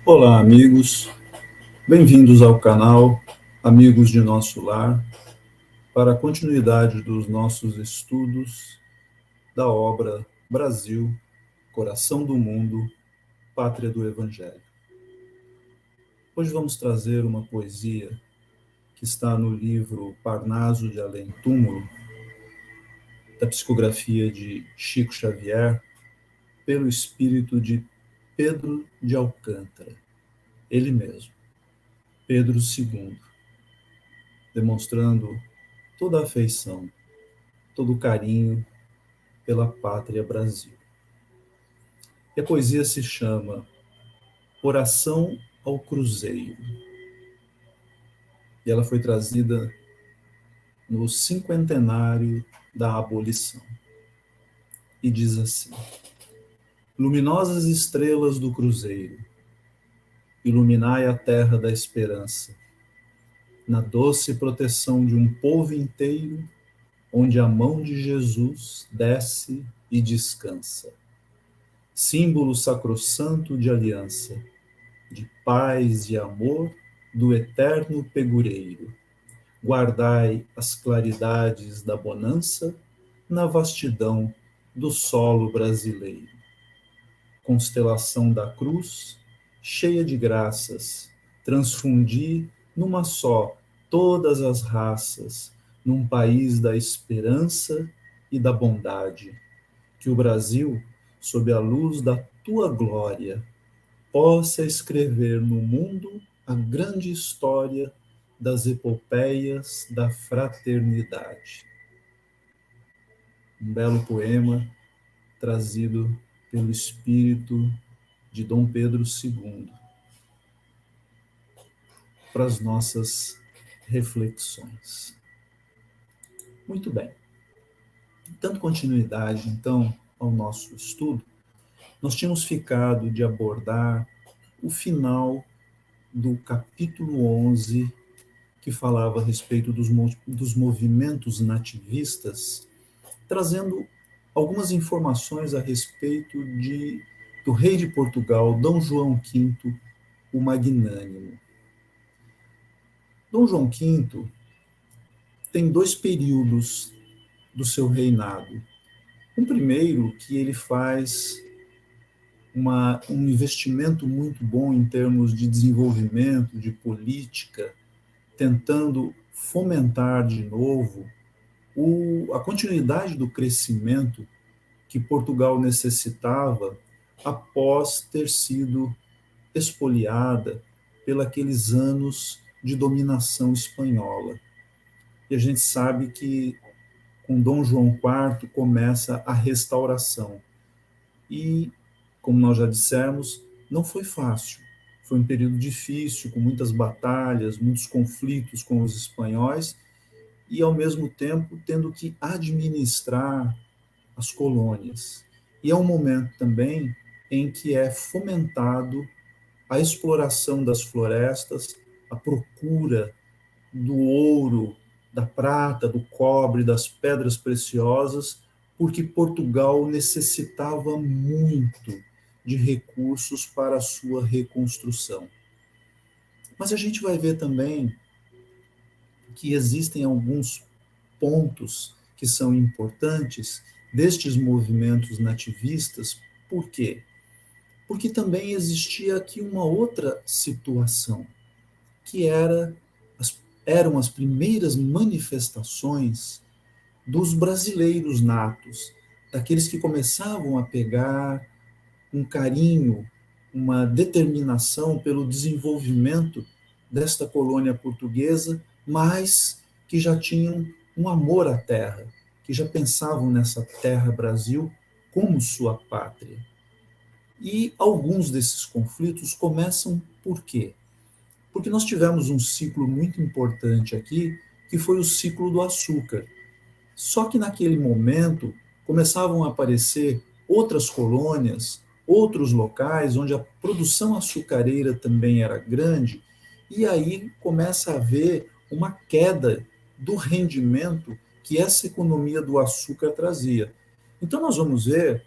Olá, amigos. Bem-vindos ao canal Amigos de Nosso Lar, para a continuidade dos nossos estudos da obra Brasil, Coração do Mundo, Pátria do Evangelho. Hoje vamos trazer uma poesia que está no livro Parnaso de Além Túmulo, da psicografia de Chico Xavier, pelo espírito de Pedro de Alcântara, ele mesmo, Pedro II, demonstrando toda a afeição, todo o carinho pela pátria Brasil. E a poesia se chama Oração ao Cruzeiro. E ela foi trazida no cinquentenário da abolição. E diz assim: Luminosas estrelas do Cruzeiro, iluminai a terra da esperança, na doce proteção de um povo inteiro, onde a mão de Jesus desce e descansa. Símbolo sacrossanto de aliança, de paz e amor do eterno pegureiro. Guardai as claridades da bonança na vastidão do solo brasileiro. Constelação da cruz, cheia de graças, transfundi numa só todas as raças, num país da esperança e da bondade. Que o Brasil, sob a luz da tua glória, possa escrever no mundo a grande história das epopeias da fraternidade. Um belo poema trazido pelo espírito de Dom Pedro II para as nossas reflexões. Muito bem. Dando continuidade, então, ao nosso estudo, nós tínhamos ficado de abordar o final do capítulo 11, que falava a respeito dos movimentos nativistas, trazendo algumas informações a respeito do rei de Portugal, Dom João V, o Magnânimo. Dom João V tem dois períodos do seu reinado. Um primeiro, que ele faz um investimento muito bom em termos de desenvolvimento, de política, tentando fomentar de novo a continuidade do crescimento que Portugal necessitava após ter sido expoliada pelos anos de dominação espanhola. E a gente sabe que com Dom João IV começa a restauração. E, como nós já dissemos, não foi fácil. Foi um período difícil, com muitas batalhas, muitos conflitos com os espanhóis, e, ao mesmo tempo, tendo que administrar as colônias. E é um momento também em que é fomentado a exploração das florestas, a procura do ouro, da prata, do cobre, das pedras preciosas, porque Portugal necessitava muito de recursos para a sua reconstrução. Mas a gente vai ver também que existem alguns pontos que são importantes destes movimentos nativistas. Por quê? Porque também existia aqui uma outra situação, que eram as primeiras manifestações dos brasileiros natos, daqueles que começavam a pegar um carinho, uma determinação pelo desenvolvimento desta colônia portuguesa, mas que já tinham um amor à terra, que já pensavam nessa terra Brasil como sua pátria. E alguns desses conflitos começam por quê? Porque nós tivemos um ciclo muito importante aqui, que foi o ciclo do açúcar. Só que naquele momento começavam a aparecer outras colônias, outros locais onde a produção açucareira também era grande, e aí começa a haver uma queda do rendimento que essa economia do açúcar trazia. Então nós vamos ver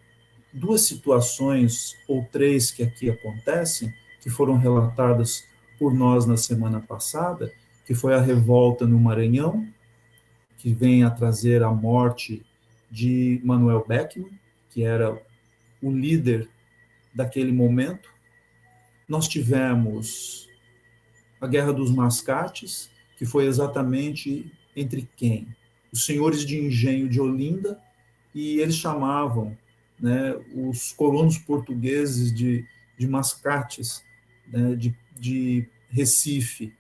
duas situações ou três que aqui acontecem que foram relatadas por nós na semana passada, que foi a revolta no Maranhão, que vem a trazer a morte de Manuel Beckmann, que era o líder daquele momento. Nós tivemos a Guerra dos Mascates, que foi exatamente entre quem? Os senhores de engenho de Olinda, e eles chamavam, né, os colonos portugueses de mascates, né, de Recife.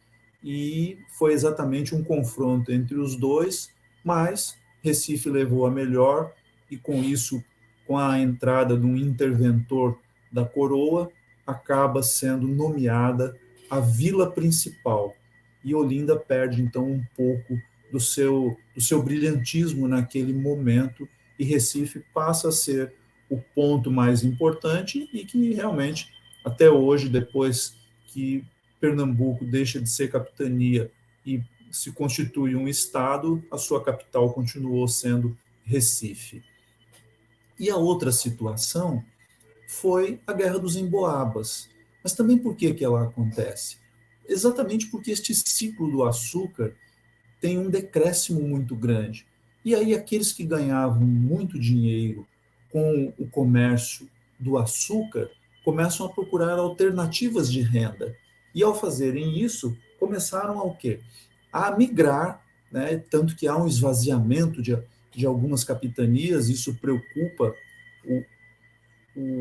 E foi exatamente um confronto entre os dois, mas Recife levou a melhor, e com isso, com a entrada de um interventor da coroa, acaba sendo nomeada a vila principal. E Olinda perde, então, um pouco do seu brilhantismo naquele momento, e Recife passa a ser o ponto mais importante, e que realmente, até hoje, depois que Pernambuco deixa de ser capitania e se constitui um estado, a sua capital continuou sendo Recife. E a outra situação foi a Guerra dos Emboabas. Mas também por que ela acontece? Exatamente porque este ciclo do açúcar tem um decréscimo muito grande. E aí aqueles que ganhavam muito dinheiro com o comércio do açúcar começam a procurar alternativas de renda. E ao fazerem isso, começaram a o quê? A migrar, né? Tanto que há um esvaziamento de algumas capitanias, isso preocupa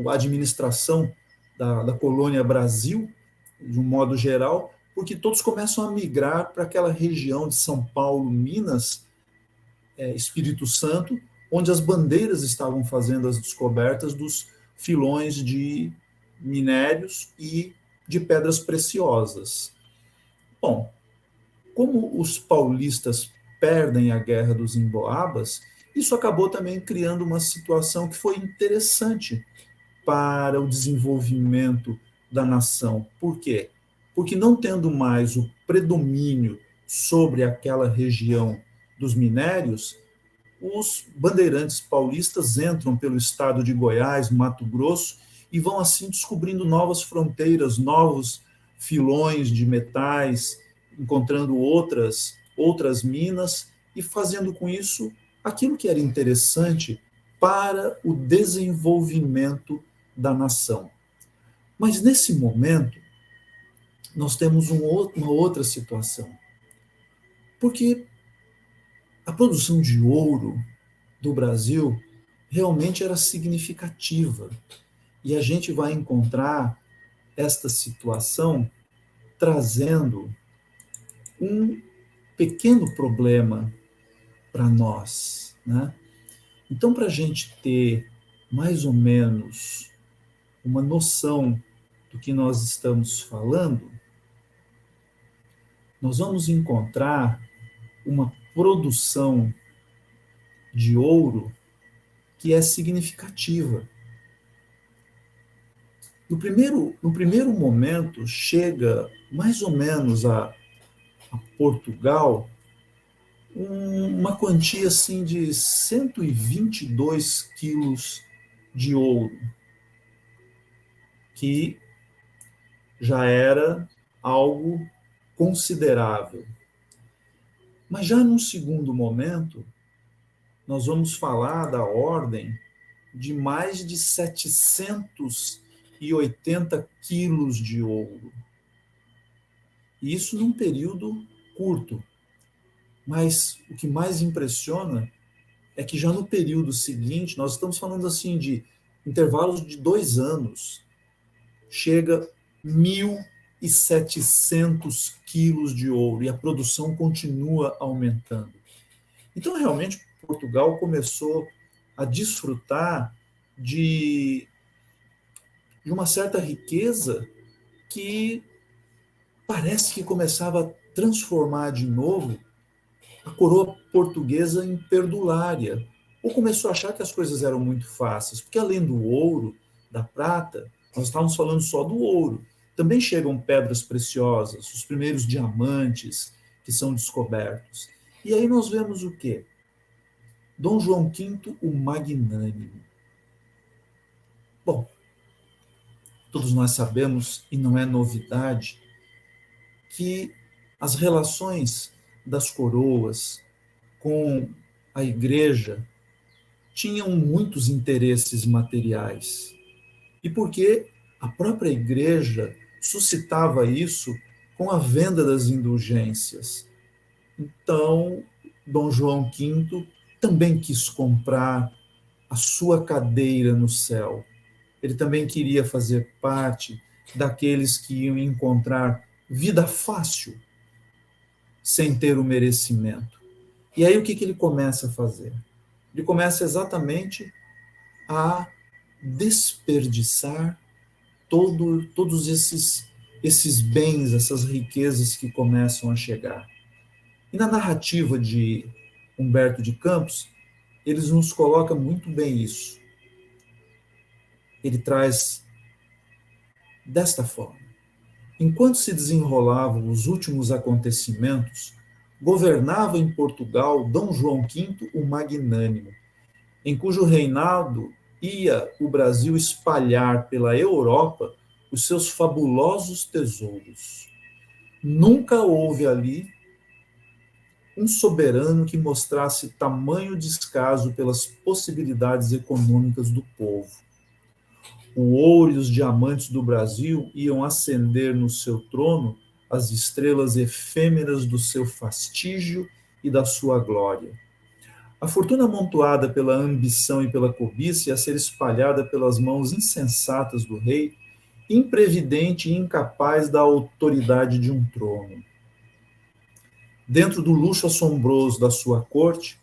a administração da colônia Brasil, de um modo geral, porque todos começam a migrar para aquela região de São Paulo, Minas, Espírito Santo, onde as bandeiras estavam fazendo as descobertas dos filões de minérios e de pedras preciosas. Bom, como os paulistas perdem a Guerra dos Emboabas, isso acabou também criando uma situação que foi interessante para o desenvolvimento da nação. Por quê? Porque não tendo mais o predomínio sobre aquela região dos minérios, os bandeirantes paulistas entram pelo estado de Goiás, Mato Grosso, e vão assim descobrindo novas fronteiras, novos filões de metais, encontrando outras minas, e fazendo com isso aquilo que era interessante para o desenvolvimento da nação. Mas nesse momento, nós temos uma outra situação, porque a produção de ouro do Brasil realmente era significativa. E a gente vai encontrar esta situação trazendo um pequeno problema para nós, né? Então, para a gente ter mais ou menos uma noção do que nós estamos falando, nós vamos encontrar uma produção de ouro que é significativa. No primeiro momento, chega mais ou menos a Portugal uma quantia assim de 122 quilos de ouro, que já era algo considerável. Mas já num segundo momento, nós vamos falar da ordem de mais de 780 quilos de ouro. E isso num período curto. Mas o que mais impressiona é que já no período seguinte, nós estamos falando assim de intervalos de 2 anos, chega 1.700 quilos de ouro, e a produção continua aumentando. Então, realmente, Portugal começou a desfrutar de uma certa riqueza que parece que começava a transformar de novo a coroa portuguesa em perdulária. Ou começou a achar que as coisas eram muito fáceis, porque além do ouro, da prata, nós estávamos falando só do ouro. Também chegam pedras preciosas, os primeiros diamantes que são descobertos. E aí nós vemos o quê? Dom João V, o Magnânimo. Bom, Todos nós sabemos, e não é novidade, que as relações das coroas com a igreja tinham muitos interesses materiais. E porque a própria igreja suscitava isso com a venda das indulgências. Então, Dom João V também quis comprar a sua cadeira no céu. Ele também queria fazer parte daqueles que iam encontrar vida fácil, sem ter o merecimento. E aí o que ele começa a fazer? Ele começa exatamente a desperdiçar todos esses bens, essas riquezas que começam a chegar. E na narrativa de Humberto de Campos, eles nos coloca muito bem isso. Ele traz desta forma: enquanto se desenrolavam os últimos acontecimentos, governava em Portugal Dom João V o Magnânimo, em cujo reinado ia o Brasil espalhar pela Europa os seus fabulosos tesouros. Nunca houve ali um soberano que mostrasse tamanho descaso pelas possibilidades econômicas do povo. O ouro e os diamantes do Brasil iam acender no seu trono as estrelas efêmeras do seu fastígio e da sua glória. A fortuna amontoada pela ambição e pela cobiça ia ser espalhada pelas mãos insensatas do rei, imprevidente e incapaz da autoridade de um trono. Dentro do luxo assombroso da sua corte,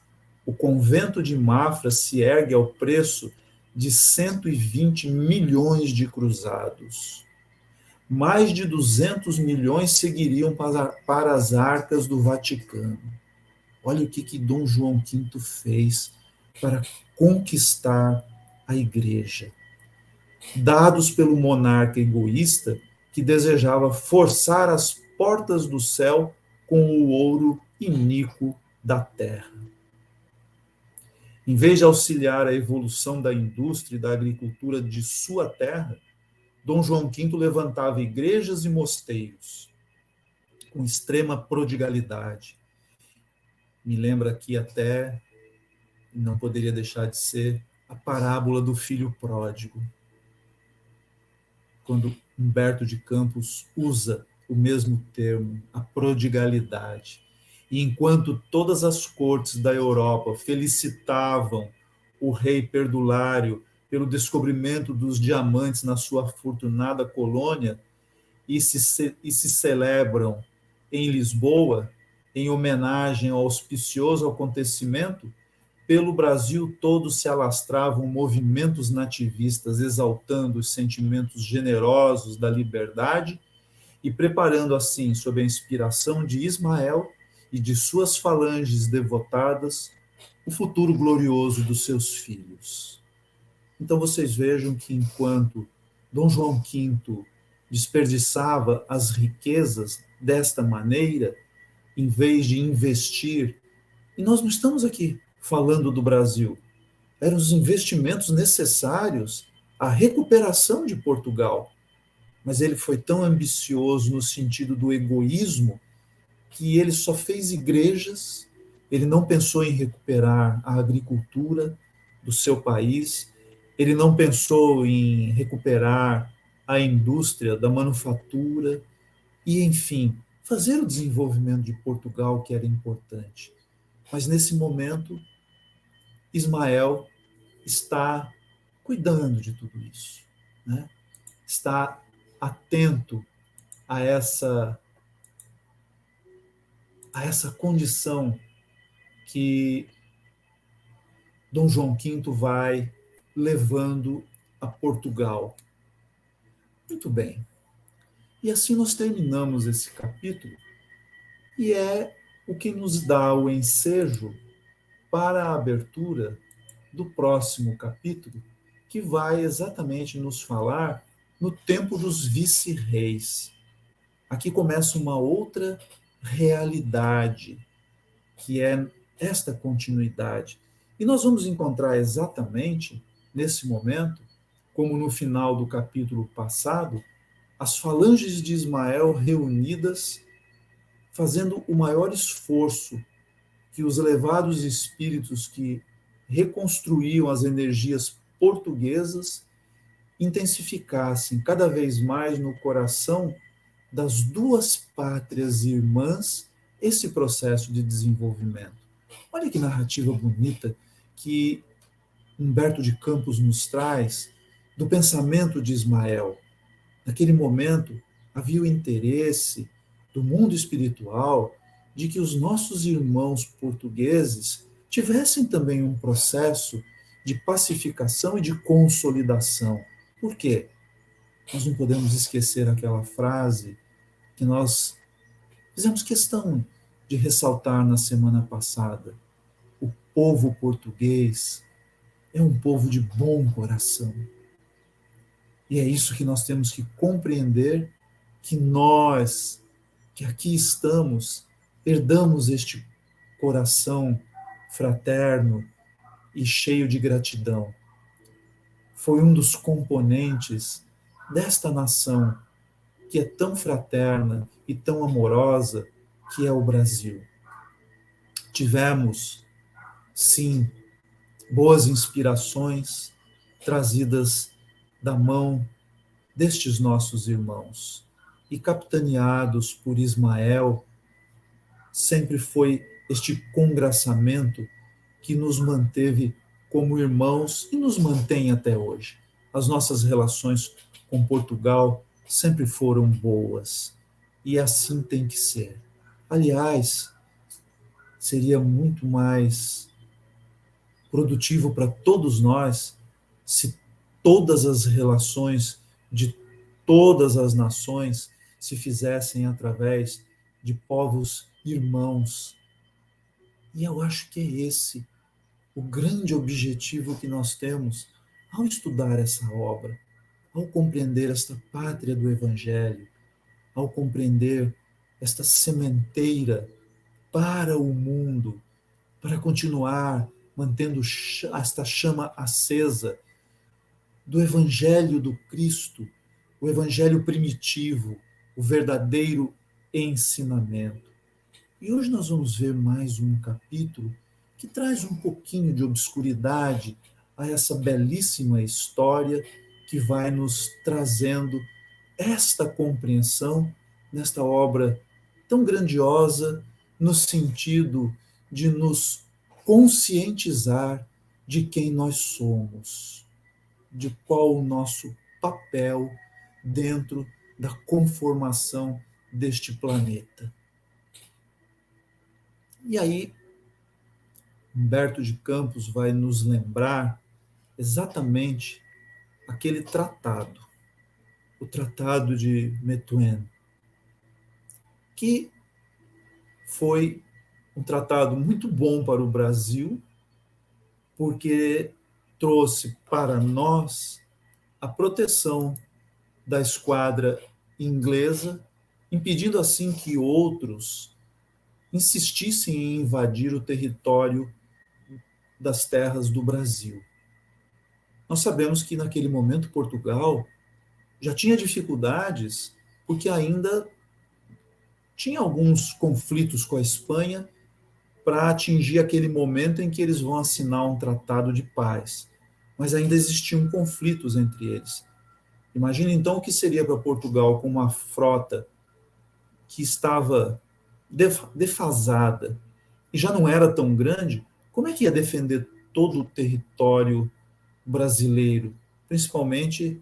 o convento de Mafra se ergue ao preço de 120 milhões de cruzados. Mais de 200 milhões seguiriam para as arcas do Vaticano. Olha o que Dom João V fez para conquistar a igreja. Dados pelo monarca egoísta que desejava forçar as portas do céu com o ouro iníquo da terra. Em vez de auxiliar a evolução da indústria e da agricultura de sua terra, Dom João V levantava igrejas e mosteiros com extrema prodigalidade. Me lembra aqui até, não poderia deixar de ser, a parábola do filho pródigo, quando Humberto de Campos usa o mesmo termo, a prodigalidade. E enquanto todas as cortes da Europa felicitavam o rei perdulário pelo descobrimento dos diamantes na sua afortunada colônia e se celebram em Lisboa, em homenagem ao auspicioso acontecimento, pelo Brasil todo se alastravam movimentos nativistas exaltando os sentimentos generosos da liberdade e preparando assim, sob a inspiração de Ismael e de suas falanges devotadas, o futuro glorioso dos seus filhos. Então vocês vejam que enquanto Dom João V desperdiçava as riquezas desta maneira, em vez de investir, e nós não estamos aqui falando do Brasil, eram os investimentos necessários à recuperação de Portugal. Mas ele foi tão ambicioso no sentido do egoísmo que ele só fez igrejas, ele não pensou em recuperar a agricultura do seu país, ele não pensou em recuperar a indústria da manufatura e, enfim, fazer o desenvolvimento de Portugal, que era importante. Mas nesse momento, Ismael está cuidando de tudo isso, né? Está atento a essa condição que Dom João V vai levando a Portugal. Muito bem. E assim nós terminamos esse capítulo, e é o que nos dá o ensejo para a abertura do próximo capítulo, que vai exatamente nos falar no tempo dos vice-reis. Aqui começa uma outra realidade, que é esta continuidade. E nós vamos encontrar exatamente, nesse momento, como no final do capítulo passado, as falanges de Ismael reunidas, fazendo o maior esforço que os elevados espíritos que reconstruíam as energias portuguesas intensificassem cada vez mais no coração das duas pátrias irmãs esse processo de desenvolvimento. Olha que narrativa bonita que Humberto de Campos nos traz do pensamento de Ismael. Naquele momento, havia o interesse do mundo espiritual de que os nossos irmãos portugueses tivessem também um processo de pacificação e de consolidação. Por quê? Nós não podemos esquecer aquela frase que nós fizemos questão de ressaltar na semana passada. O povo português é um povo de bom coração. E é isso que nós temos que compreender, que nós, que aqui estamos, herdamos este coração fraterno e cheio de gratidão. Foi um dos componentes desta nação que é tão fraterna e tão amorosa, que é o Brasil. Tivemos, sim, boas inspirações trazidas da mão destes nossos irmãos. E capitaneados por Ismael, sempre foi este congraçamento que nos manteve como irmãos e nos mantém até hoje. As nossas relações com Portugal sempre foram boas e assim tem que ser. Aliás, seria muito mais produtivo para todos nós se todas as relações de todas as nações se fizessem através de povos irmãos. E eu acho que é esse o grande objetivo que nós temos ao estudar essa obra, ao compreender esta pátria do Evangelho, ao compreender esta sementeira para o mundo, para continuar mantendo esta chama acesa do Evangelho do Cristo, o Evangelho primitivo, o verdadeiro ensinamento. E hoje nós vamos ver mais um capítulo que traz um pouquinho de obscuridade a essa belíssima história que vai nos trazendo esta compreensão nesta obra tão grandiosa, no sentido de nos conscientizar de quem nós somos, de qual o nosso papel dentro da conformação deste planeta. E aí, Humberto de Campos vai nos lembrar exatamente aquele tratado, o Tratado de Methuen, que foi um tratado muito bom para o Brasil, porque trouxe para nós a proteção da esquadra inglesa, impedindo assim que outros insistissem em invadir o território das terras do Brasil. Nós sabemos que naquele momento Portugal já tinha dificuldades, porque ainda tinha alguns conflitos com a Espanha para atingir aquele momento em que eles vão assinar um tratado de paz. Mas ainda existiam conflitos entre eles. Imagina então o que seria para Portugal com uma frota que estava defasada e já não era tão grande, como é que ia defender todo o território brasileiro, principalmente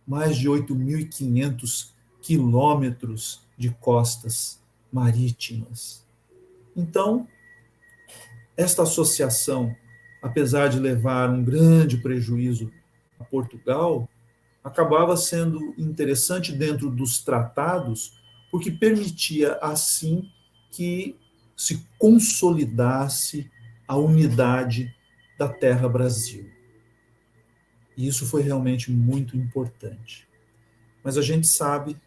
mais de 8.500 quilômetros de costas marítimas? Então, esta associação, apesar de levar um grande prejuízo a Portugal, acabava sendo interessante dentro dos tratados, porque permitia, assim, que se consolidasse a unidade da terra Brasil. E isso foi realmente muito importante. Mas a gente sabe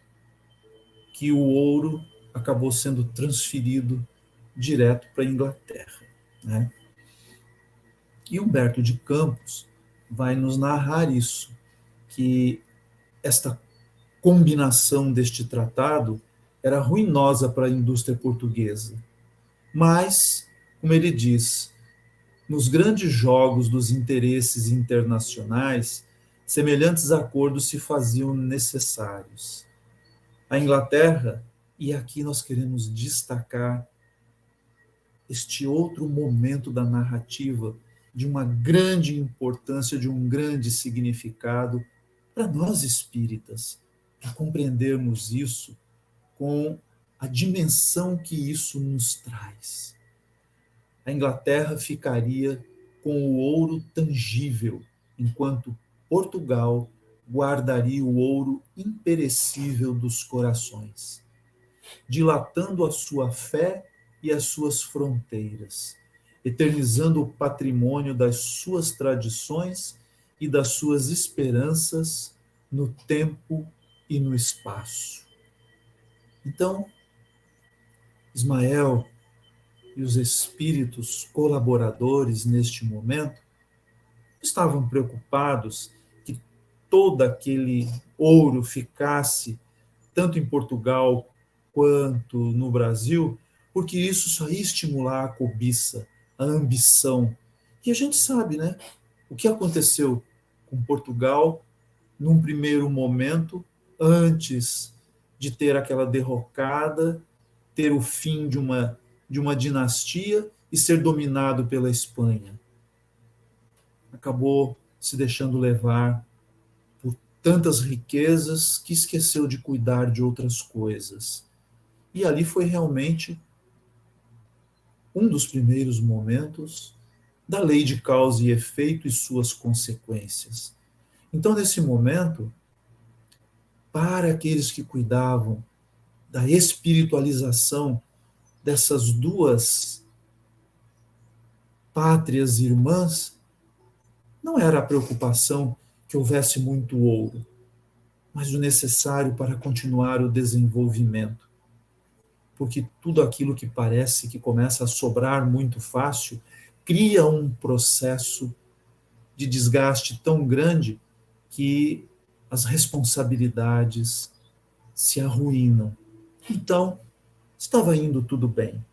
que o ouro acabou sendo transferido direto para a Inglaterra, né? E Humberto de Campos vai nos narrar isso. que esta combinação deste tratado era ruinosa para a indústria portuguesa. Mas, como ele diz, nos grandes jogos dos interesses internacionais, semelhantes acordos se faziam necessários. A Inglaterra, e aqui nós queremos destacar este outro momento da narrativa de uma grande importância, de um grande significado para nós espíritas, para compreendermos isso com a dimensão que isso nos traz. A Inglaterra ficaria com o ouro tangível, enquanto Portugal guardaria o ouro imperecível dos corações, dilatando a sua fé e as suas fronteiras, eternizando o patrimônio das suas tradições e das suas esperanças no tempo e no espaço. Então, Ismael e os espíritos colaboradores neste momento estavam preocupados que todo aquele ouro ficasse tanto em Portugal quanto no Brasil, porque isso só ia estimular a cobiça, a ambição. E a gente sabe, né? O que aconteceu com Portugal num primeiro momento, antes de ter aquela derrocada, ter o fim de uma dinastia e ser dominado pela Espanha. Acabou se deixando levar por tantas riquezas que esqueceu de cuidar de outras coisas. E ali foi realmente um dos primeiros momentos da lei de causa e efeito e suas consequências. Então, nesse momento, para aqueles que cuidavam da espiritualização dessas duas pátrias irmãs, não era a preocupação que houvesse muito ouro, mas o necessário para continuar o desenvolvimento. Porque tudo aquilo que parece que começa a sobrar muito fácil cria um processo de desgaste tão grande que as responsabilidades se arruinam. Então, estava indo tudo bem.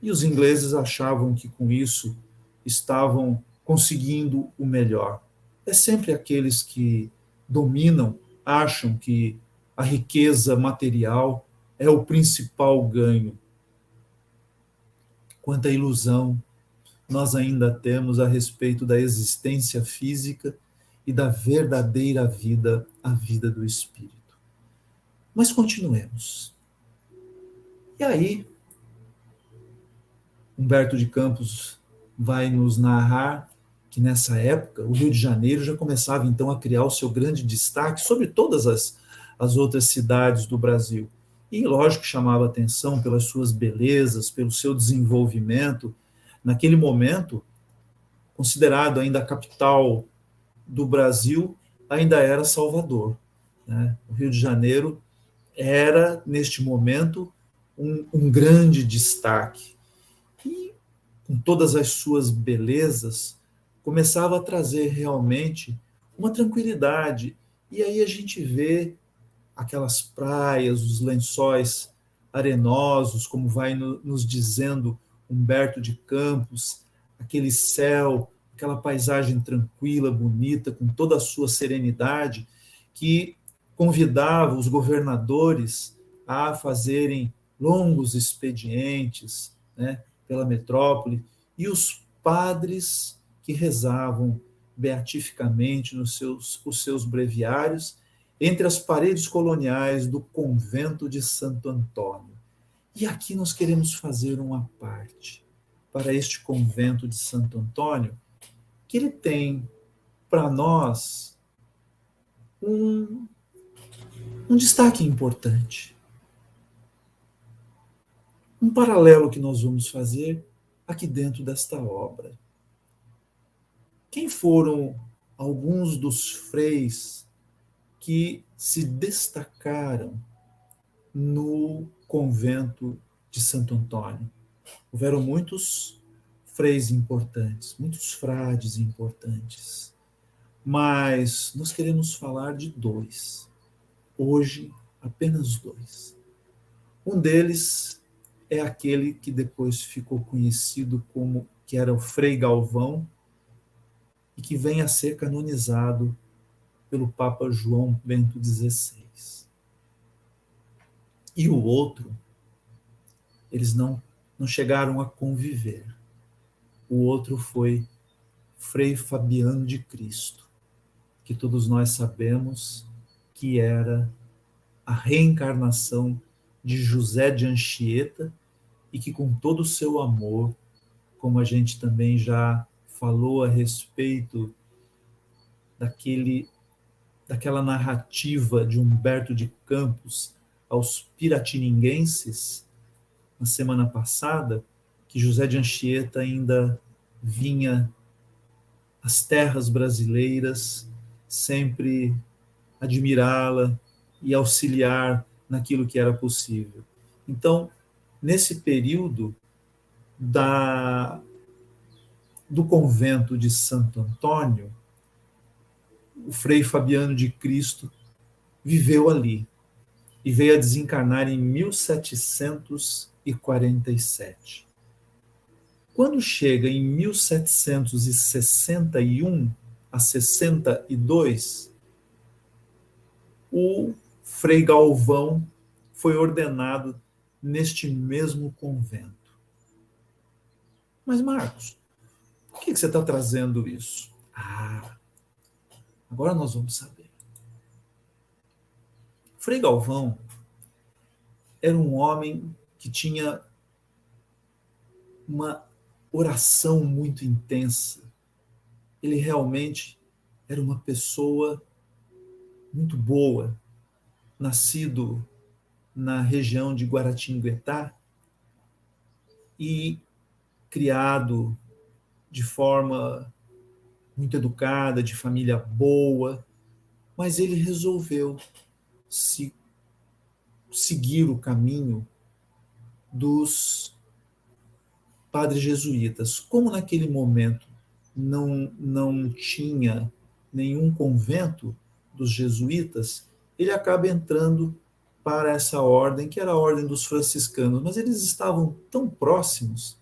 E os ingleses achavam que com isso estavam conseguindo o melhor. É sempre aqueles que dominam, acham que a riqueza material é o principal ganho. Quanta ilusão nós ainda temos a respeito da existência física e da verdadeira vida, a vida do espírito. Mas continuemos. E aí, Humberto de Campos vai nos narrar que nessa época o Rio de Janeiro já começava então a criar o seu grande destaque sobre todas as outras cidades do Brasil. E lógico que chamava atenção pelas suas belezas, pelo seu desenvolvimento. Naquele momento, considerado ainda a capital do Brasil, ainda era Salvador, né? O Rio de Janeiro era, neste momento, um grande destaque. E, com todas as suas belezas, começava a trazer realmente uma tranquilidade. E aí a gente vê aquelas praias, os lençóis arenosos, como vai nos dizendo Humberto de Campos, aquele céu, aquela paisagem tranquila, bonita, com toda a sua serenidade, que convidava os governadores a fazerem longos expedientes, né, pela metrópole, e os padres que rezavam beatificamente os seus breviários entre as paredes coloniais do convento de Santo Antônio. E aqui nós queremos fazer uma parte para este convento de Santo Antônio, que ele tem para nós um, um destaque importante. Um paralelo que nós vamos fazer aqui dentro desta obra. Quem foram alguns dos freis que se destacaram no convento de Santo Antônio? Houveram muitos freis importantes, muitos frades importantes. mas nós queremos falar de dois. Hoje, apenas dois. Um deles é aquele que depois ficou conhecido como que era o Frei Galvão e que vem a ser canonizado pelo Papa João Bento XVI. E o outro, eles não chegaram a conviver. O outro foi Frei Fabiano de Cristo, que todos nós sabemos que era a reencarnação de José de Anchieta e que com todo o seu amor, como a gente também já falou a respeito daquela narrativa de Humberto de Campos aos piratininguenses, na semana passada, que José de Anchieta ainda vinha às terras brasileiras, sempre admirá-la e auxiliar naquilo que era possível. Então, nesse período do convento de Santo Antônio, o Frei Fabiano de Cristo viveu ali e veio a desencarnar em 1747. Quando chega em 1761 a 62, o Frei Galvão foi ordenado neste mesmo convento. Mas, Marcos, por que você está trazendo isso? Agora nós vamos saber. Frei Galvão era um homem que tinha uma oração muito intensa. Ele realmente era uma pessoa muito boa, nascido na região de Guaratinguetá e criado de forma muito educada, de família boa, mas ele resolveu seguir o caminho dos padres jesuítas. Como naquele momento não tinha nenhum convento dos jesuítas, ele acaba entrando para essa ordem, que era a ordem dos franciscanos, mas eles estavam tão próximos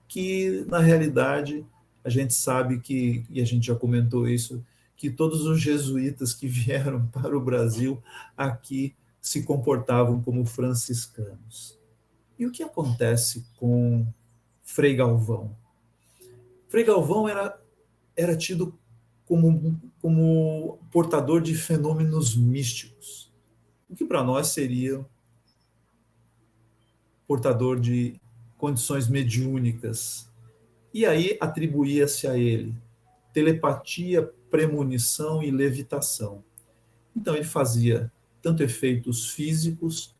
que, na realidade, a gente sabe que, e a gente já comentou isso, que todos os jesuítas que vieram para o Brasil aqui se comportavam como franciscanos. E o que acontece com Frei Galvão? Frei Galvão era tido como portador de fenômenos místicos, o que para nós seria portador de condições mediúnicas. E aí atribuía-se a ele telepatia, premonição e levitação. Então ele fazia tanto efeitos físicos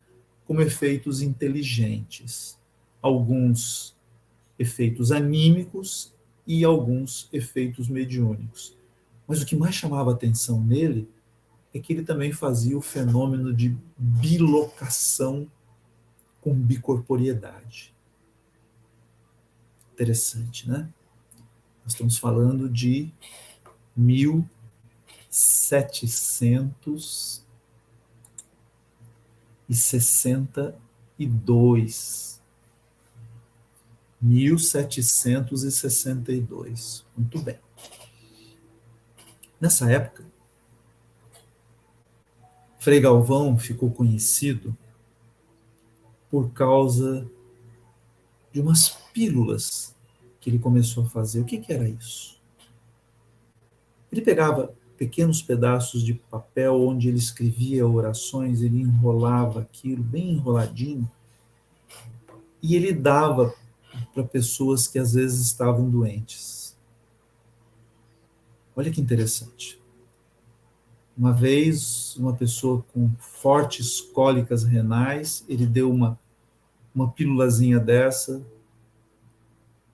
como efeitos inteligentes, alguns efeitos anímicos e alguns efeitos mediúnicos. Mas o que mais chamava a atenção nele é que ele também fazia o fenômeno de bilocação com bicorporiedade. Interessante, né? Nós estamos falando de 1762. 1762. Muito bem. Nessa época, Frei Galvão ficou conhecido por causa de umas pílulas que ele começou a fazer. O que era isso? Ele pegava pequenos pedaços de papel onde ele escrevia orações, ele enrolava aquilo bem enroladinho e ele dava para pessoas que às vezes estavam doentes. Olha que interessante. Uma vez, uma pessoa com fortes cólicas renais, ele deu uma pílulazinha dessa,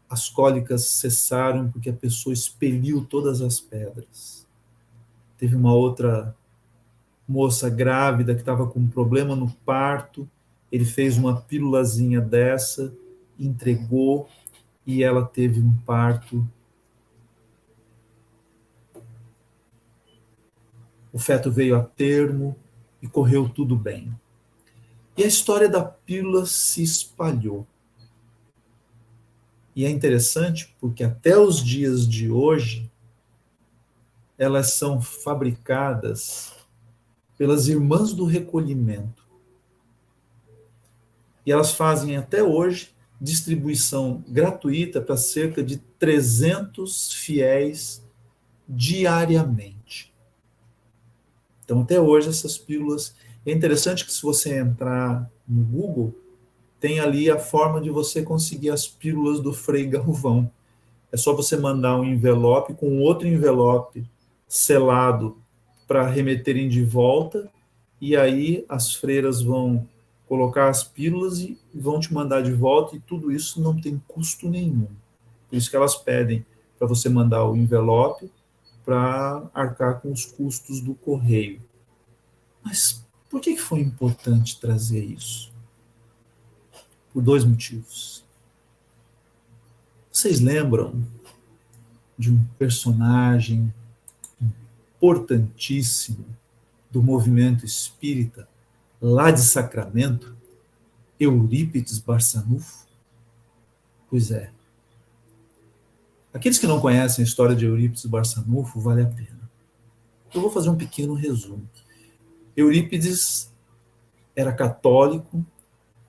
as cólicas cessaram porque a pessoa expeliu todas as pedras. Teve uma outra moça grávida que estava com um problema no parto, ele fez uma pílulazinha dessa, entregou e ela teve um parto o feto veio a termo e correu tudo bem. E a história da pílula se espalhou. E é interessante porque até os dias de hoje, elas são fabricadas pelas Irmãs do Recolhimento. E elas fazem até hoje distribuição gratuita para cerca de 300 fiéis diariamente. Então, até hoje, essas pílulas. É interessante que, se você entrar no Google, tem ali a forma de você conseguir as pílulas do Frei Galvão. É só você mandar um envelope com outro envelope selado para remeterem de volta, e aí as freiras vão colocar as pílulas e vão te mandar de volta, e tudo isso não tem custo nenhum. Por isso que elas pedem para você mandar o envelope para arcar com os custos do correio. Mas por que foi importante trazer isso? Por dois motivos. Vocês lembram de um personagem importantíssimo do movimento espírita lá de Sacramento, Eurípides Barçanufo? Pois é. Aqueles que não conhecem a história de Eurípides Barçanufo, vale a pena. Eu vou fazer um pequeno resumo. Eurípides era católico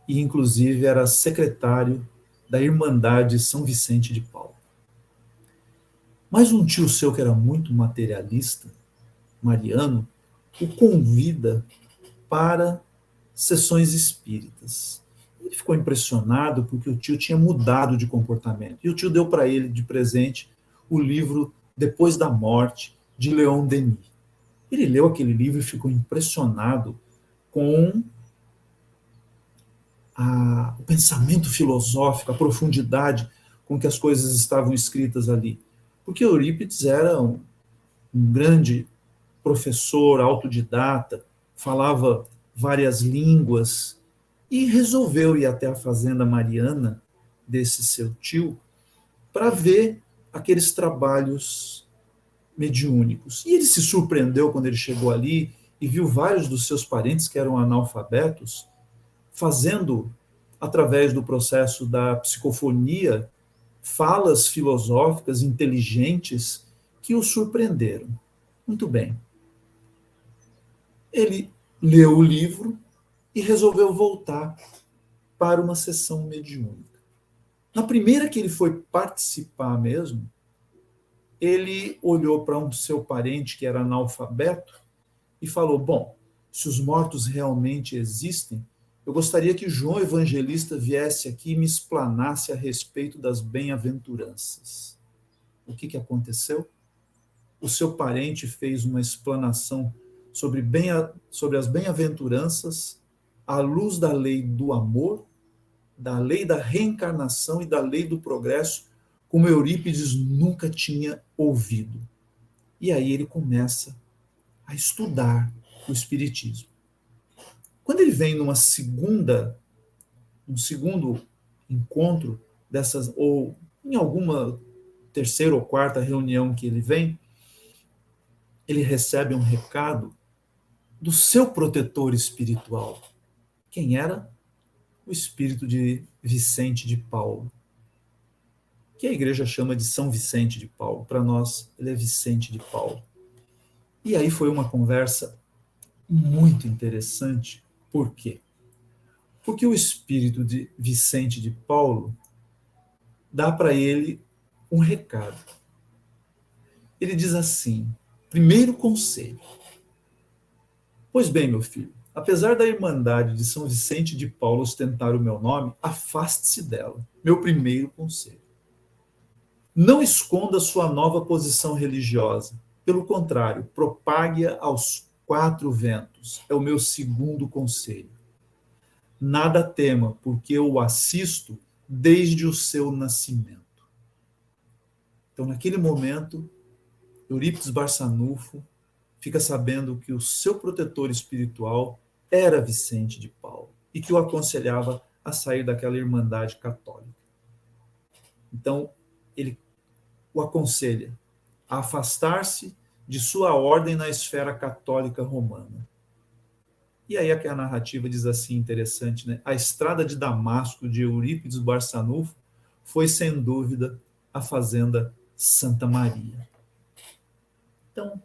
e, inclusive, era secretário da Irmandade São Vicente de Paulo. Mas um tio seu, que era muito materialista, mariano, o convida para sessões espíritas. Ele ficou impressionado porque o tio tinha mudado de comportamento. E o tio deu para ele de presente o livro Depois da Morte, de Leon Denis. Ele leu aquele livro e ficou impressionado com o pensamento filosófico, a profundidade com que as coisas estavam escritas ali. Porque Eurípides era um grande professor, autodidata, falava várias línguas e resolveu ir até a fazenda mariana desse seu tio para ver aqueles trabalhos mediúnicos. E ele se surpreendeu quando ele chegou ali e viu vários dos seus parentes que eram analfabetos fazendo, através do processo da psicofonia, falas filosóficas inteligentes que o surpreenderam. Muito bem. Ele leu o livro e resolveu voltar para uma sessão mediúnica. Na primeira que ele foi participar mesmo, ele olhou para um seu parente que era analfabeto e falou: bom, se os mortos realmente existem, eu gostaria que João Evangelista viesse aqui e me explanasse a respeito das bem-aventuranças. O que aconteceu? O seu parente fez uma explanação sobre as bem-aventuranças à luz da lei do amor, da lei da reencarnação e da lei do progresso, como Eurípides nunca tinha ouvido. E aí ele começa a estudar o Espiritismo. Quando ele vem um segundo encontro dessas, ou em alguma terceira ou quarta reunião que ele vem, ele recebe um recado do seu protetor espiritual. Quem era? O espírito de Vicente de Paulo, que a igreja chama de São Vicente de Paulo. Para nós, ele é Vicente de Paulo. E aí foi uma conversa muito interessante. Por quê? Porque o espírito de Vicente de Paulo dá para ele um recado. Ele diz assim: primeiro conselho. Pois bem, meu filho, apesar da Irmandade de São Vicente de Paulo ostentar o meu nome, afaste-se dela. Meu primeiro conselho. Não esconda sua nova posição religiosa. Pelo contrário, propague-a aos quatro ventos. É o meu segundo conselho. Nada tema, porque eu o assisto desde o seu nascimento. Então, naquele momento, Eurípides Barçanufo fica sabendo que o seu protetor espiritual era Vicente de Paulo e que o aconselhava a sair daquela irmandade católica. Então, ele o aconselha a afastar-se de sua ordem na esfera católica romana. E aí a narrativa diz assim, interessante, né? A estrada de Damasco, de Eurípides Barçanufo, foi, sem dúvida, a fazenda Santa Maria. Então,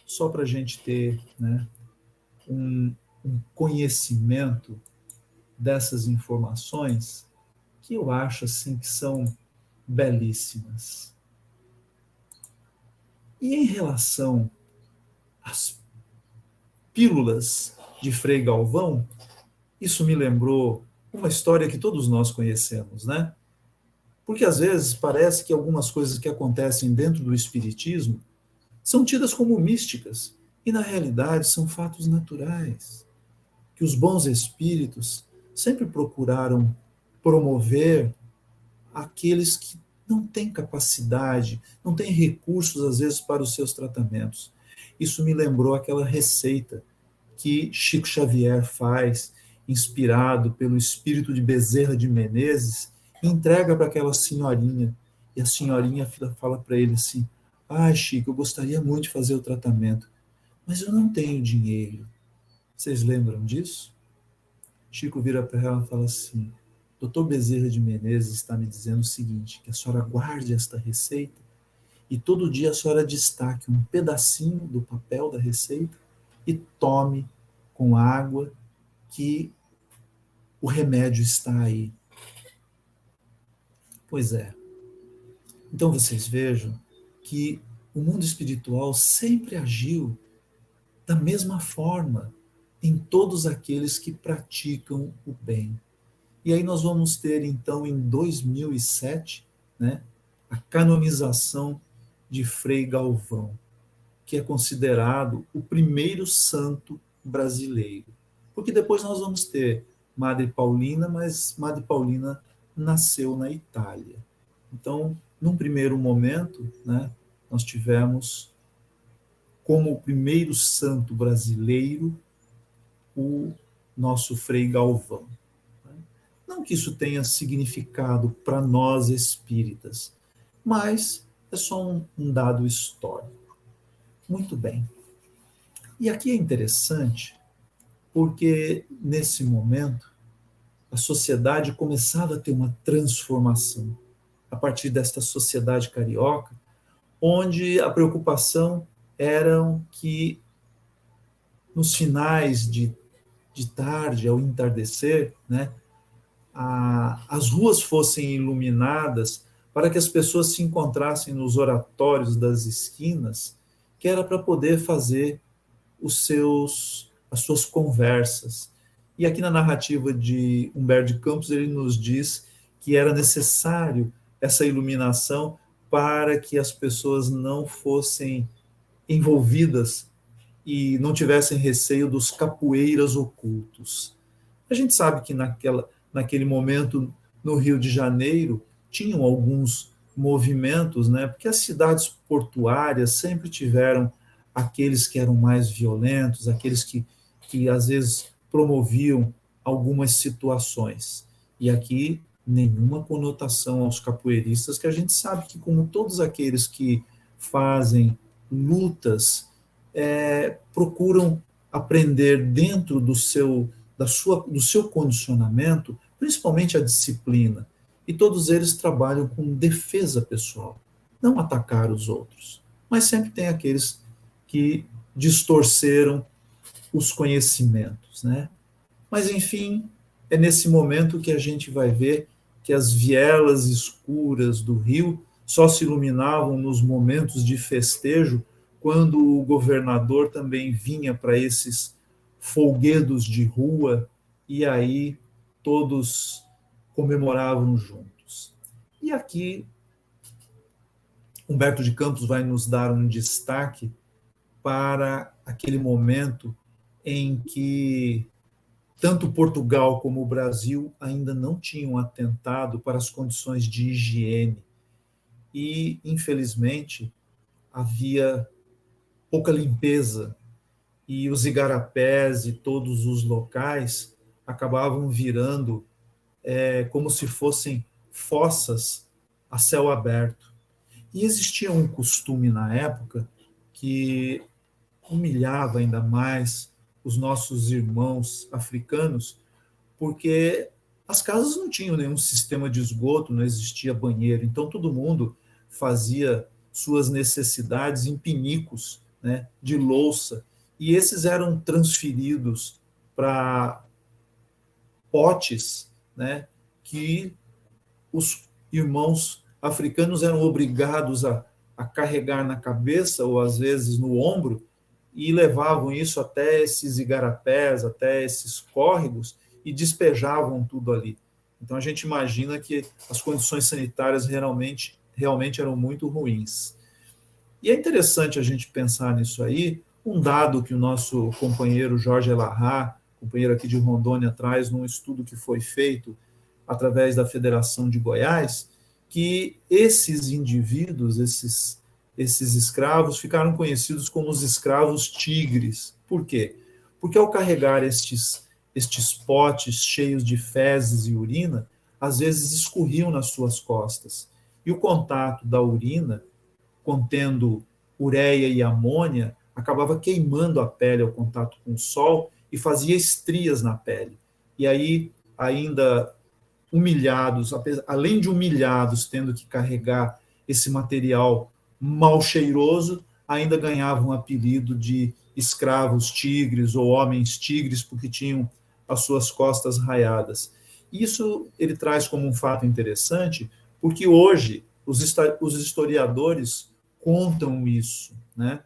só para a gente ter, né, um conhecimento dessas informações, que eu acho assim que são belíssimas. E em relação às pílulas de Frei Galvão, isso me lembrou uma história que todos nós conhecemos, né? Porque às vezes parece que algumas coisas que acontecem dentro do espiritismo são tidas como místicas e na realidade são fatos naturais, que os bons espíritos sempre procuraram promover aqueles que não têm capacidade, não têm recursos, às vezes, para os seus tratamentos. Isso me lembrou aquela receita que Chico Xavier faz, inspirado pelo espírito de Bezerra de Menezes, e entrega para aquela senhorinha. E a senhorinha fala para ele assim: Ah, Chico, eu gostaria muito de fazer o tratamento, mas eu não tenho dinheiro. Vocês lembram disso? Chico vira para ela e fala assim: Doutor Bezerra de Menezes está me dizendo o seguinte, que a senhora guarde esta receita e todo dia a senhora destaque um pedacinho do papel da receita e tome com água, que o remédio está aí. Pois é. Então vocês vejam que o mundo espiritual sempre agiu da mesma forma em todos aqueles que praticam o bem. E aí nós vamos ter, então, em 2007, né, a canonização de Frei Galvão, que é considerado o primeiro santo brasileiro. Porque depois nós vamos ter Madre Paulina, mas Madre Paulina nasceu na Itália. Então, num primeiro momento, né, nós tivemos como o primeiro santo brasileiro o nosso Frei Galvão. Não que isso tenha significado para nós espíritas, mas é só um dado histórico. Muito bem. E aqui é interessante porque, nesse momento, a sociedade começava a ter uma transformação a partir desta sociedade carioca, onde a preocupação era que, nos finais de tarde, ao entardecer, né, as ruas fossem iluminadas para que as pessoas se encontrassem nos oratórios das esquinas, que era para poder fazer as suas conversas. E aqui na narrativa de Humberto de Campos, ele nos diz que era necessário essa iluminação para que as pessoas não fossem envolvidas e não tivessem receio dos capoeiras ocultos. A gente sabe que naquele momento, no Rio de Janeiro, tinham alguns movimentos, né? Porque as cidades portuárias sempre tiveram aqueles que eram mais violentos, aqueles que às vezes promoviam algumas situações. E aqui nenhuma conotação aos capoeiristas, que a gente sabe que, como todos aqueles que fazem lutas, procuram aprender dentro do seu condicionamento, principalmente a disciplina. E todos eles trabalham com defesa pessoal, não atacar os outros. Mas sempre tem aqueles que distorceram os conhecimentos, né? Mas, enfim, é nesse momento que a gente vai ver que as vielas escuras do rio só se iluminavam nos momentos de festejo, quando o governador também vinha para esses folguedos de rua, e aí todos comemoravam juntos. E aqui Humberto de Campos vai nos dar um destaque para aquele momento em que tanto Portugal como o Brasil ainda não tinham atentado para as condições de higiene e, infelizmente, havia pouca limpeza, e os igarapés e todos os locais acabavam virando como se fossem fossas a céu aberto. E existia um costume na época que humilhava ainda mais os nossos irmãos africanos, porque as casas não tinham nenhum sistema de esgoto, não existia banheiro, então todo mundo fazia suas necessidades em pinicos, né, de louça, e esses eram transferidos para potes, né, que os irmãos africanos eram obrigados a carregar na cabeça ou às vezes no ombro e levavam isso até esses igarapés, até esses córregos e despejavam tudo ali. Então a gente imagina que as condições sanitárias realmente eram muito ruins. E é interessante a gente pensar nisso aí, um dado que o nosso companheiro Jorge Elahá, companheiro aqui de Rondônia, traz num estudo que foi feito através da Federação de Goiás, que esses indivíduos, esses escravos, ficaram conhecidos como os escravos tigres. Por quê? Porque ao carregar estes potes cheios de fezes e urina, às vezes escorriam nas suas costas. E o contato da urina, contendo ureia e amônia, acabava queimando a pele ao contato com o sol e fazia estrias na pele. E aí, ainda humilhados, além de humilhados, tendo que carregar esse material mal cheiroso, ainda ganhavam o apelido de escravos tigres ou homens tigres, porque tinham as suas costas raiadas. Isso ele traz como um fato interessante, porque hoje os historiadores contam isso, né?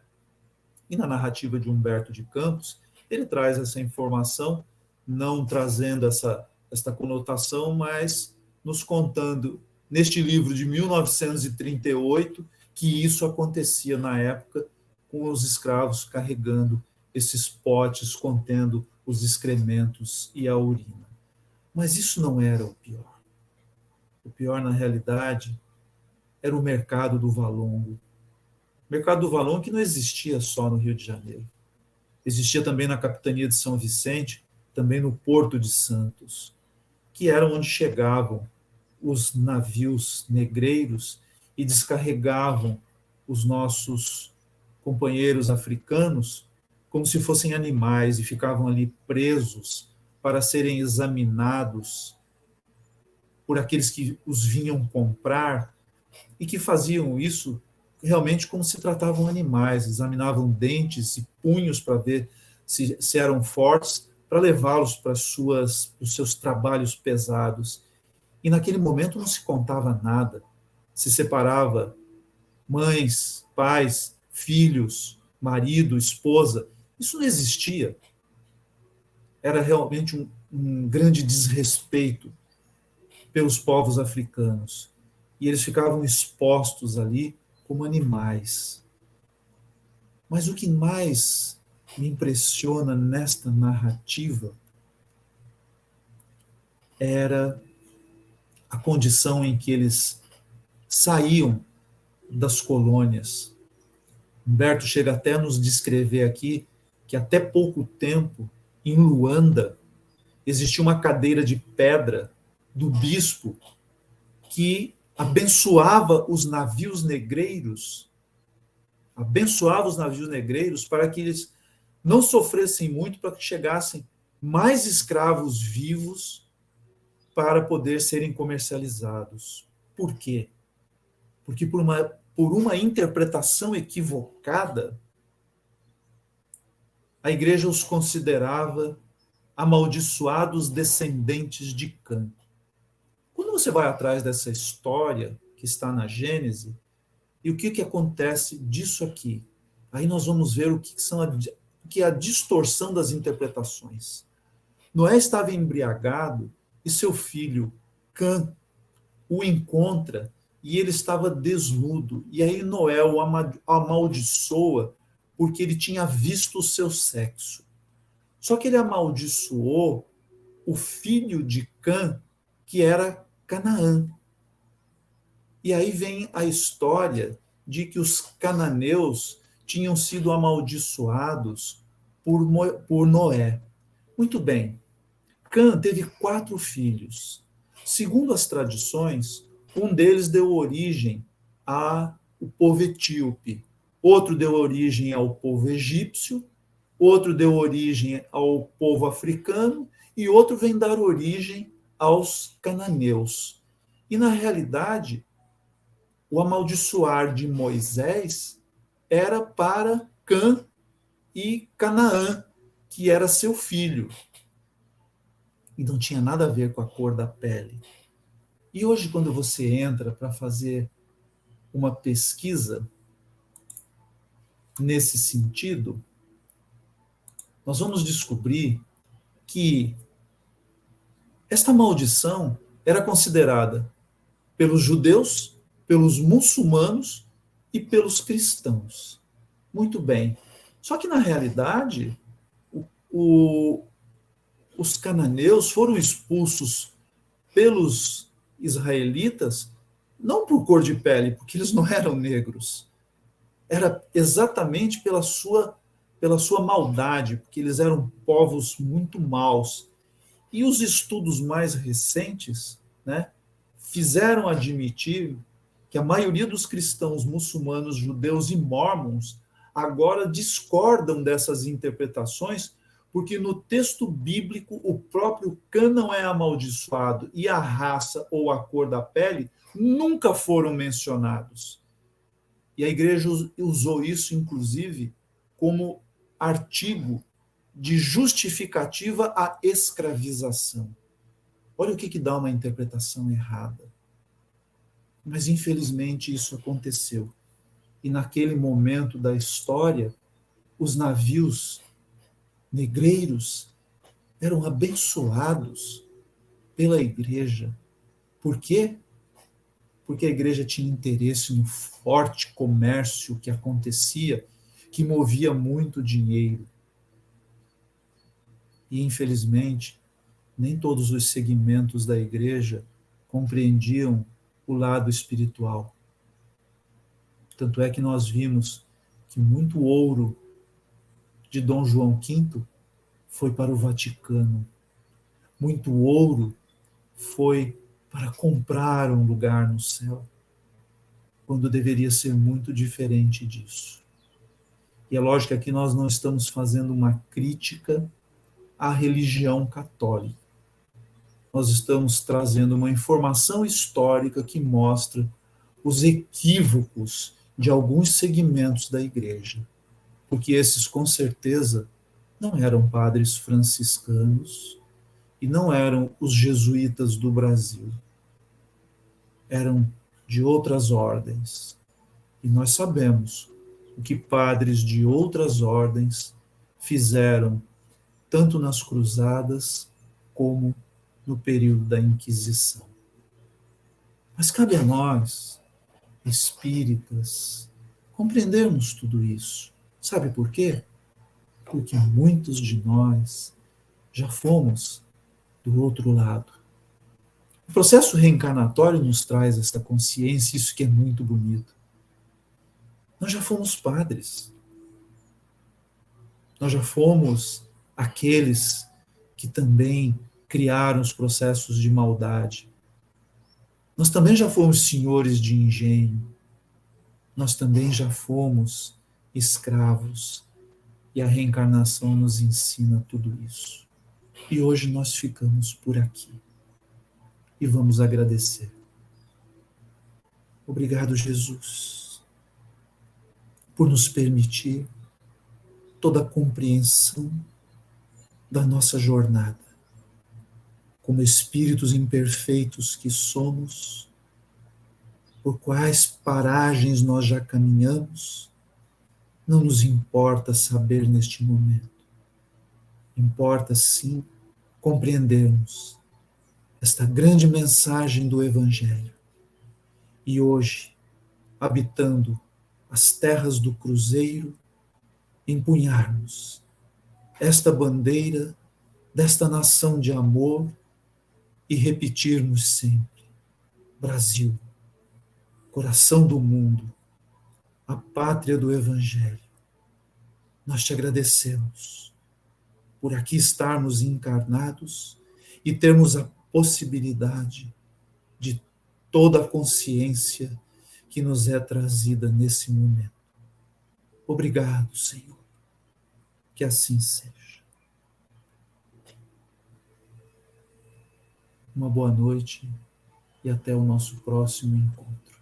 E na narrativa de Humberto de Campos, ele traz essa informação, não trazendo esta conotação, mas nos contando, neste livro de 1938, que isso acontecia na época, com os escravos carregando esses potes contendo os excrementos e a urina. Mas isso não era o pior. O pior, na realidade, era o mercado do Valongo. O mercado do Valongo que não existia só no Rio de Janeiro. Existia também na capitania de São Vicente, também no Porto de Santos, que era onde chegavam os navios negreiros e descarregavam os nossos companheiros africanos como se fossem animais e ficavam ali presos para serem examinados por aqueles que os vinham comprar e que faziam isso realmente como se tratavam animais, examinavam dentes e punhos para ver se eram fortes, para levá-los para os seus trabalhos pesados. E naquele momento não se contava nada, se separava mães, pais, filhos, marido, esposa, isso não existia. Era realmente um grande desrespeito pelos povos africanos. E eles ficavam expostos ali como animais. Mas o que mais me impressiona nesta narrativa era a condição em que eles saíam das colônias. Humberto chega até a nos descrever aqui que até pouco tempo, em Luanda, existia uma cadeira de pedra do bispo que abençoava os navios negreiros para que eles não sofressem muito, para que chegassem mais escravos vivos para poder serem comercializados. Por quê? Porque por uma interpretação equivocada, a igreja os considerava amaldiçoados descendentes de Cã. Quando você vai atrás dessa história que está na Gênese, e o que acontece disso aqui? Aí nós vamos ver o que é a distorção das interpretações. Noé estava embriagado e seu filho Cã o encontra e ele estava desnudo. E aí Noé o amaldiçoa porque ele tinha visto o seu sexo. Só que ele amaldiçoou o filho de Cã, que era Canaã. E aí vem a história de que os cananeus tinham sido amaldiçoados por Noé. Muito bem, Cã teve 4 filhos. Segundo as tradições, um deles deu origem ao povo etíope. outro deu origem ao povo egípcio, outro deu origem ao povo africano e outro vem dar origem aos cananeus. E, na realidade, o amaldiçoar de Moisés era para Cã e Canaã, que era seu filho. E não tinha nada a ver com a cor da pele. E hoje, quando você entra para fazer uma pesquisa nesse sentido, nós vamos descobrir que esta maldição era considerada pelos judeus, pelos muçulmanos e pelos cristãos. Muito bem. Só que, na realidade, o, os cananeus foram expulsos pelos israelitas não por cor de pele, porque eles não eram negros. Era exatamente pela sua maldade, porque eles eram povos muito maus. E os estudos mais recentes, né, fizeram admitir que a maioria dos cristãos muçulmanos, judeus e mórmons agora discordam dessas interpretações, porque no texto bíblico o próprio Cã não é amaldiçoado e a raça ou a cor da pele nunca foram mencionados. E a igreja usou isso, inclusive, como artigo de justificativa à escravização. Olha o que dá uma interpretação errada. Mas, infelizmente, isso aconteceu. E naquele momento da história, os navios negreiros eram abençoados pela igreja. Por quê? Porque a igreja tinha interesse no forte comércio que acontecia, que movia muito dinheiro. E, infelizmente, nem todos os segmentos da igreja compreendiam o lado espiritual. Tanto é que nós vimos que muito ouro de Dom João V foi para o Vaticano. Muito ouro foi para comprar um lugar no céu, quando deveria ser muito diferente disso. E é lógico que aqui nós não estamos fazendo uma crítica à religião católica. Nós estamos trazendo uma informação histórica que mostra os equívocos de alguns segmentos da igreja, porque esses, com certeza, não eram padres franciscanos e não eram os jesuítas do Brasil. Eram de outras ordens. E nós sabemos o que padres de outras ordens fizeram, tanto nas cruzadas como no período da Inquisição. Mas cabe a nós, espíritas, compreendermos tudo isso. Sabe por quê? Porque muitos de nós já fomos do outro lado. O processo reencarnatório nos traz essa consciência, isso que é muito bonito. Nós já fomos padres. Nós já fomos aqueles que também criaram os processos de maldade. Nós também já fomos senhores de engenho. Nós também já fomos escravos. E a reencarnação nos ensina tudo isso. E hoje nós ficamos por aqui. E vamos agradecer. Obrigado, Jesus, por nos permitir toda a compreensão da nossa jornada. Como espíritos imperfeitos que somos, por quais paragens nós já caminhamos, não nos importa saber neste momento. Importa, sim, compreendermos esta grande mensagem do Evangelho. E hoje, habitando as terras do Cruzeiro, empunharmos esta bandeira desta nação de amor e repetirmos sempre: Brasil, coração do mundo, a pátria do Evangelho. Nós te agradecemos por aqui estarmos encarnados e termos a possibilidade de toda a consciência que nos é trazida nesse momento. Obrigado, Senhor. Que assim seja. Uma boa noite e até o nosso próximo encontro.